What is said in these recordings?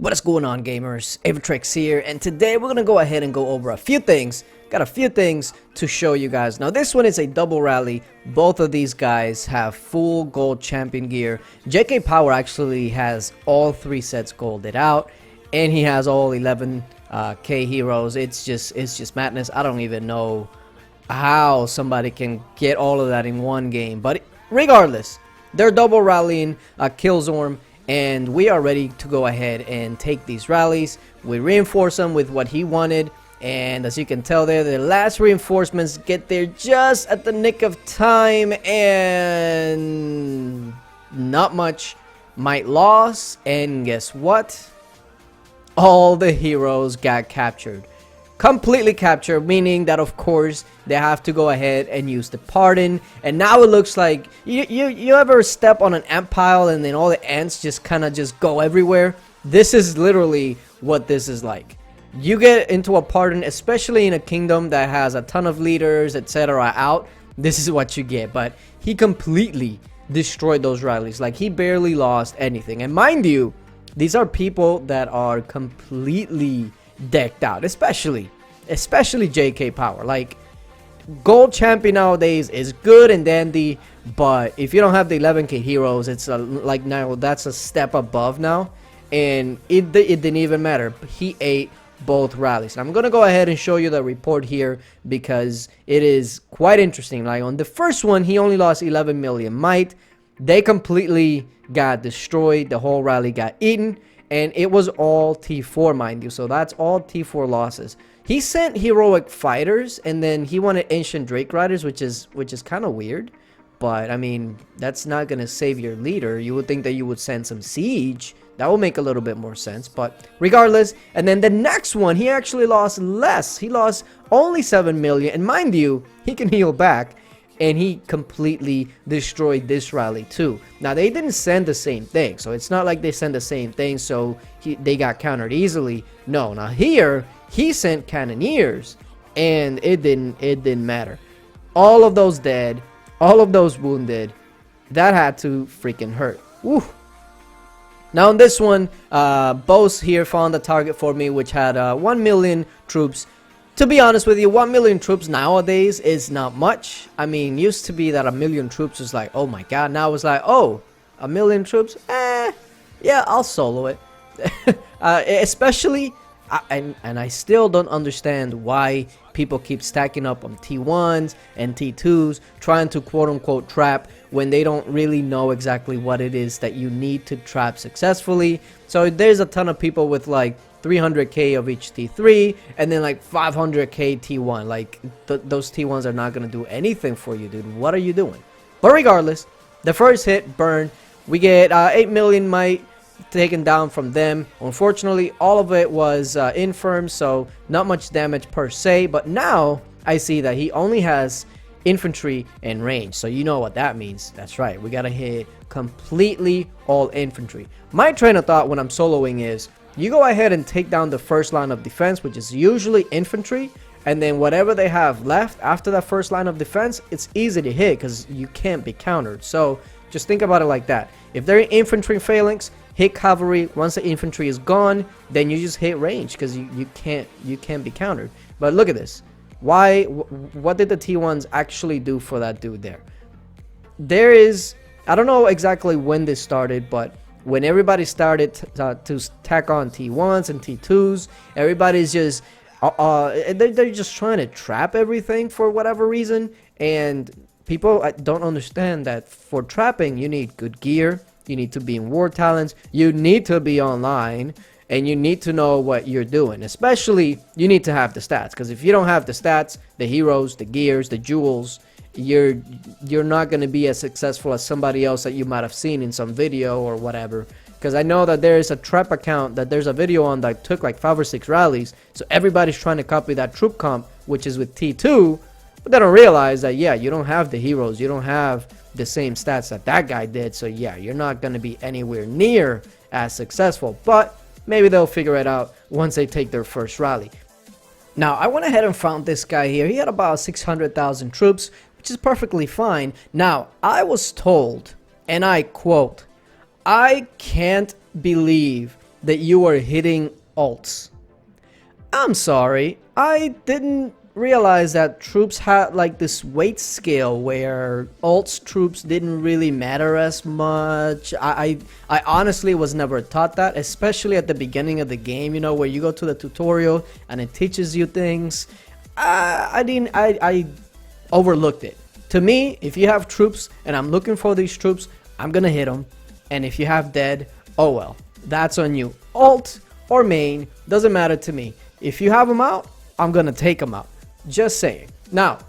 What is going on, gamers? Aevatrex here, and today we're gonna go ahead and go over a few things. Got a few things to show you guys. Now this one is a double rally. Both of these guys have full gold champion gear. JK Power actually has all 3 sets golded out, and he has all 11k heroes. It's just madness. I don't even know how somebody can get all of that in one game, but regardless, they're double rallying Killzorn, and we are ready to go ahead and take these rallies. We reinforce them with what he wanted, and as you can tell there, the last reinforcements get there just at the nick of time, and not much might loss. And guess what? All the heroes got captured. Completely captured, meaning that of course they have to go ahead and use the pardon. And now it looks like you ever step on an ant pile and then all the ants just kind of just go everywhere? This is literally what this is like. You get into a pardon, especially in a kingdom that has a ton of leaders, etc. out. This is what you get. But he completely destroyed those rallies. Like, he barely lost anything. And mind you, these are people that are completely decked out, especially JK Power. Like, gold champion nowadays is good and dandy, but if you don't have the 11k heroes, it's like, now that's a step above now, and it didn't even matter. He ate both rallies. I'm gonna go ahead and show you the report here because it is quite interesting. Like, on the first one, he only lost 11 million might. They completely got destroyed. The whole rally got eaten. And it was all T4, mind you. So that's all T4 losses. He sent heroic fighters, and then he wanted ancient Drake riders, which is kind of weird. But I mean, that's not gonna save your leader. You would think that you would send some siege. That will make a little bit more sense. But regardless, and then the next one, he actually lost less. He lost only 7 million, and mind you, he can heal back. And he completely destroyed this rally too. Now, they didn't send the same thing, so it's not like they sent the same thing so they got countered easily. No, now here he sent cannoneers, and it didn't matter. All of those dead, all of those wounded. That had to freaking hurt. Woo. Now on this one, Bose here found a target for me which had 1 million troops. To be honest with you, 1 million troops nowadays is not much. I mean, used to be that 1 million troops was like, oh my god. Now it's like, oh, 1 million troops? Yeah, I'll solo it. Especially, and I still don't understand why people keep stacking up on T1s and T2s, trying to quote-unquote trap when they don't really know exactly what it is that you need to trap successfully. So there's a ton of people with like 300k of each T3 and then like 500k T1. Like, those T1s are not gonna do anything for you, dude. What are you doing? But regardless, the first hit, burn. We get 8 million might taken down from them. Unfortunately, all of it was infirm, so not much damage per se. But now I see that he only has infantry and range, so you know what that means. That's right, we gotta hit completely all infantry. My train of thought when I'm soloing is, you go ahead and take down the first line of defense, which is usually infantry, and then whatever they have left after that first line of defense, it's easy to hit because you can't be countered. So just think about it like that. If they're infantry phalanx, hit cavalry. Once the infantry is gone, then you just hit range because you can't be countered. But look at this. What did the T1s actually do for that dude there? There is, I don't know exactly when this started, but when everybody started to tack on T1s and T2s, everybody's just they're just trying to trap everything for whatever reason. And people don't understand that for trapping you need good gear, you need to be in war talents, you need to be online, and you need to know what you're doing. Especially, you need to have the stats, because if you don't have the stats, the heroes, the gears, the jewels, you're not going to be as successful as somebody else that you might have seen in some video or whatever. Because I know that there is a trap account that there's a video on that took like 5 or 6 rallies, so everybody's trying to copy that troop comp, which is with T2, but they don't realize that, yeah, you don't have the heroes, you don't have the same stats that guy did, so yeah, you're not going to be anywhere near as successful. But maybe they'll figure it out once they take their first rally. Now, I went ahead and found this guy here. He had about 600,000 troops, which is perfectly fine. Now, I was told, and I quote, I can't believe that you were hitting ults. I'm sorry, I didn't realize that troops had like this weight scale where ults troops didn't really matter as much. I honestly was never taught that, especially at the beginning of the game, you know, where you go to the tutorial and it teaches you things. I overlooked it. To me, if you have troops and I'm looking for these troops, I'm gonna hit them. And if you have dead, oh well, that's on you. Ult or main, doesn't matter to me. If you have them out, I'm gonna take them out. Just saying. Now,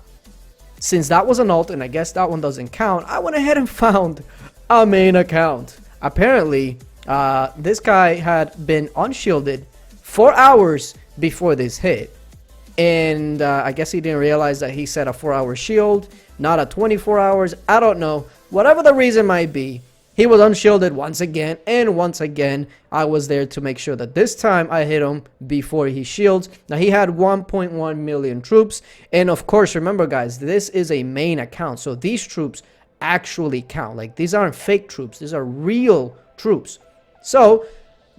since that was an ult, and I guess that one doesn't count, I went ahead and found a main account. Apparently, this guy had been unshielded 4 hours before this hit. And I guess he didn't realize that he set a 4-hour shield, not a 24 hours. I don't know. Whatever the reason might be, he was unshielded once again, and once again, I was there to make sure that this time I hit him before he shields. Now, he had 1.1 million troops, and of course, remember guys, this is a main account, so these troops actually count. Like, these aren't fake troops, these are real troops. So,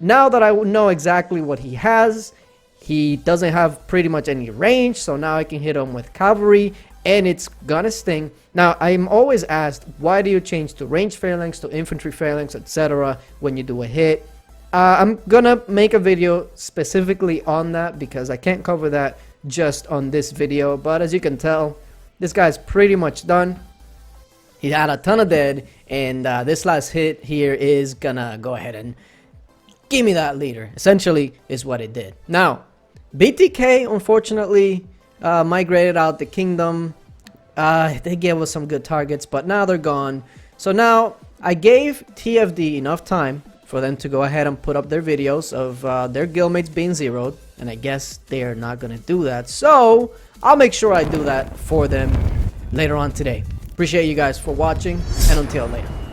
now that I know exactly what he has, he doesn't have pretty much any range, so now I can hit him with cavalry, and it's gonna sting. Now, I'm always asked, why do you change to range phalanx, to infantry phalanx, etc. when you do a hit? I'm gonna make a video specifically on that because I can't cover that just on this video. But as you can tell, this guy's pretty much done. He had a ton of dead, and this last hit here is gonna go ahead and give me that leader. Essentially, is what it did. Now, BTK, unfortunately, migrated out the kingdom. They gave us some good targets, but now they're gone. So now I gave TFD enough time for them to go ahead and put up their videos of their guildmates being zeroed, and I guess they are not gonna do that. So I'll make sure I do that for them later on today. Appreciate you guys for watching, and until later.